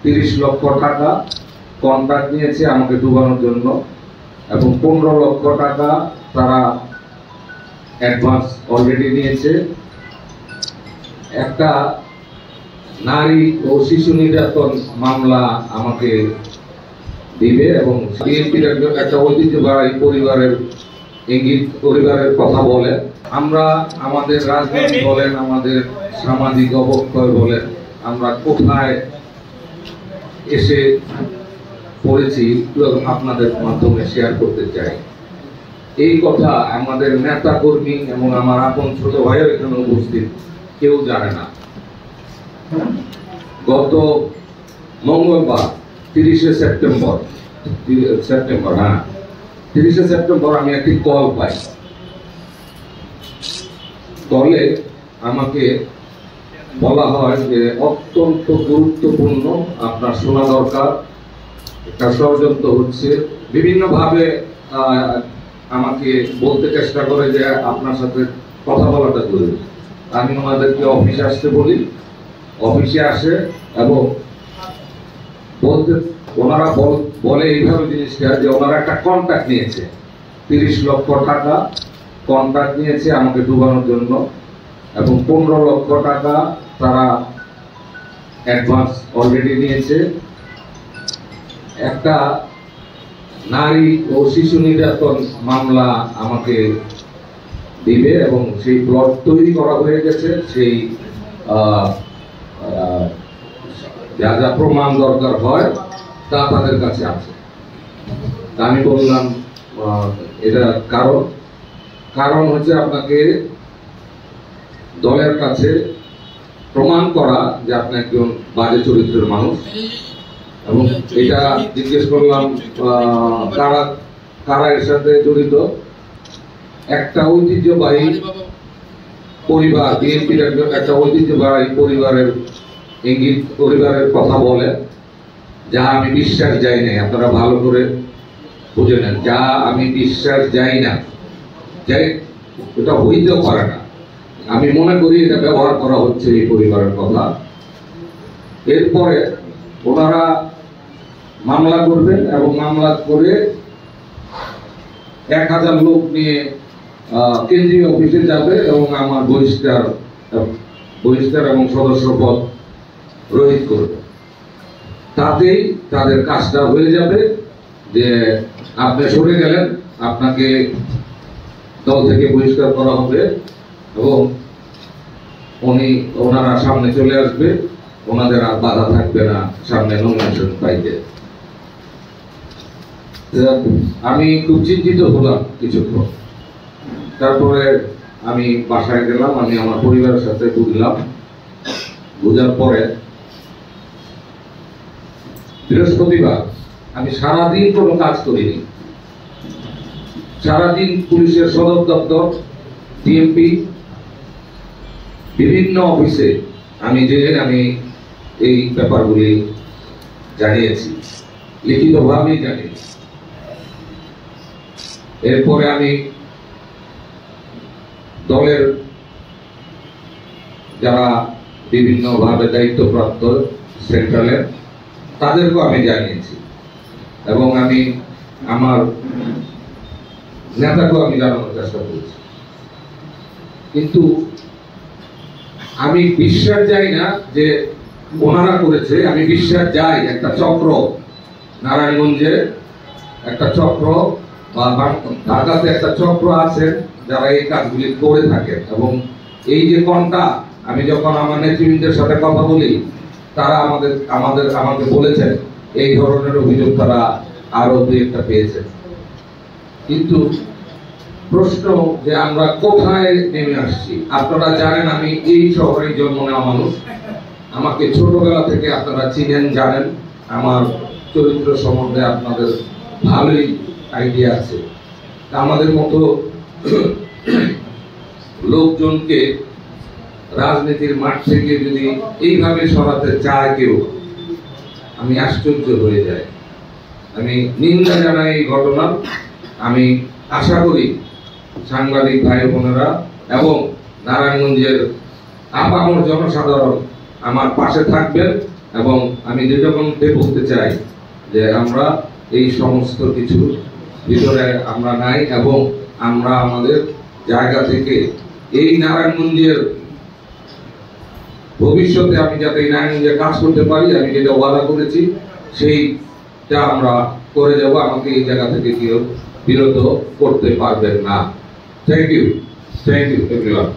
30 লক্ষ টাকা কন্ট্রাক্ট নিয়েছে আমাকে ডুবানোর জন্য এবং 15 লক্ষ টাকা তারা অ্যাডভান্স অলরেডি নিয়েছে। একটা নারী ও শিশু নির্যাতন মামলা আমাকে দিবে এবং বিএনপির একটা ঐতিহ্যবাহী পরিবারের ইঙ্গিত পরিবারের কথা বলে। আমরা আমাদের রাজনীতি বলেন, আমাদের সামাজিক অবক্ষয় বলেন, আমরা কোথায় এসে পড়েছি আপনাদের মাধ্যমে শেয়ার করতে চাই। এই কথা আমাদের নেতা কর্মী এবং আমার আপন ছোট ভাইয়ের এখানে উপস্থিত কেউ জানে না। গত মঙ্গলবার 30 সেপ্টেম্বর আমি একটি কল পাই। কলে আমাকে বলা হয় যে অত্যন্ত গুরুত্বপূর্ণ, আপনার শোনা দরকার, একটা ষড়যন্ত্র হচ্ছে। বিভিন্নভাবে আমাকে বলতে চেষ্টা করে যে আপনার সাথে কথা বলাটা জরুরি। আমি ওনাদেরকে অফিসে আসতে বলি, অফিসে আসে এবং ওনারা বলে এইভাবে জিনিসটা যে ওনারা একটা কন্ট্রাক্ট নিয়েছে, 30 লক্ষ টাকা কন্ট্রাক্ট নিয়েছে আমাকে ডুবানোর জন্য এবং 15 লক্ষ টাকা তারা অ্যাডভান্স অলরেডি নিয়েছে। একটা নারী ও শিশু নির্যাতন মামলা আমাকে দিবে এবং সেই প্লট তৈরি করা হয়ে গেছে। সেই যা যা প্রমাণ দরকার হয় তা তাদের কাছে আছে। আমি বললাম এটা কারণ হচ্ছে আপনাকে দলের কাছে প্রমাণ করা যে আপনি একজন বাজে চরিত্রের মানুষ। এবং এটা জিজ্ঞেস করলাম কারা এর সাথে জড়িত। একটা ঐতিহ্যবাহী পরিবার, বিএনপির একটা ঐতিহ্যবাহী পরিবারের ইঙ্গিত পরিবারের কথা বলে, যা আমি বিশ্বাস যাই না। আপনারা ভালো করে বুঝে নেন, যা আমি বিশ্বাস যাই না, যাই এটা হইতেও পারে না। আমি মনে করি এটা ব্যবহার করা হচ্ছে এই পরিবারের কথা। এরপরে ওনারা মামলা করবেন এবং মামলা করে 1000 লোক নিয়ে কেন্দ্রীয় অফিসে যাবে এবং আমার বহিষ্কার এবং সদস্য পদ রহিত করবে। তাতেই তাদের কাজটা হয়ে যাবে যে আপনি সরে গেলেন, আপনাকে দল থেকে বহিষ্কার করা হবে এবং ওনারা সামনে চলে আসবে, ওনাদের আর বাধা থাকবে না সামনে নমিনেশন পাইতে। আমি খুব চিন্তিত হলাম কিছুক্ষণ। তারপরে আমি বাসায় গেলাম, আমি আমার পরিবারের সাথে বুঝলাম। বুঝার পরে বৃহস্পতিবার আমি সারাদিন কোনো কাজ করিনি। সারাদিন পুলিশের সদর দপ্তর, ডিএমপি, বিভিন্ন অফিসে আমি এই ব্যাপারগুলি জানিয়েছি, লিখিতভাবেই জানিয়েছি। এরপরে আমি দলের যারা বিভিন্নভাবে দায়িত্বপ্রাপ্ত সেন্ট্রালের, তাদেরকেও আমি জানিয়েছি এবং আমি আমার নেতাকেও আমি জানানোর চেষ্টা করেছি। কিন্তু আমি বিশ্বাস যাই না যে ওনারা করেছে। আমি বিশ্বাস যাই একটা চক্র, নারায়ণগঞ্জে একটা চক্র বা ঢাকাতে একটা চক্র আছে যারা এই কাজগুলি করে থাকে। এবং এই যে আমি যখন আমার নেতৃবৃন্দের সাথে কথা বলি, তারা আমাকে বলেছেন এই ধরনের অভিযোগ তারা আরো 2-1টা পেয়েছে। কিন্তু প্রশ্ন যে আমরা কোথায় নেমে আসছি। আপনারা জানেন আমি এই শহরে জন্ম নেওয়া মানুষ। আমাকে ছোটবেলা থেকে আপনারা চিনেন, জানেন। আমার চরিত্র সম্বন্ধে আপনাদের ভালোই আইডিয়া আছে। আমাদের মতো লোকজনকে রাজনীতির মাঠ থেকে যদি এইভাবে সরাতে চায় কেউ, আমি আশ্চর্য হয়ে যাই। আমি নিন্দা জানাই এই ঘটনা। আমি আশা করি সাংবাদিক ভাই বোনেরা এবং নারায়ণগঞ্জের আপামর জনসাধারণ আমার পাশে থাকবেন এবং আমি দৃঢ়কণ্ঠে বলতে চাই যে আমরা এই সমস্ত কিছু ভিতরে আমরা নাই, এবং আমরা আমাদের জায়গা থেকে এই নারায়ণগঞ্জের ভবিষ্যতে আমি যাতে এই নারায়ণগঞ্জে কাজ করতে পারি, আমি যেটা ওয়াদা করেছি সেইটা আমরা করে যাব। আমাকে এই জায়গা থেকে কেউ বিরত করতে পারবেন না। Thank you everyone.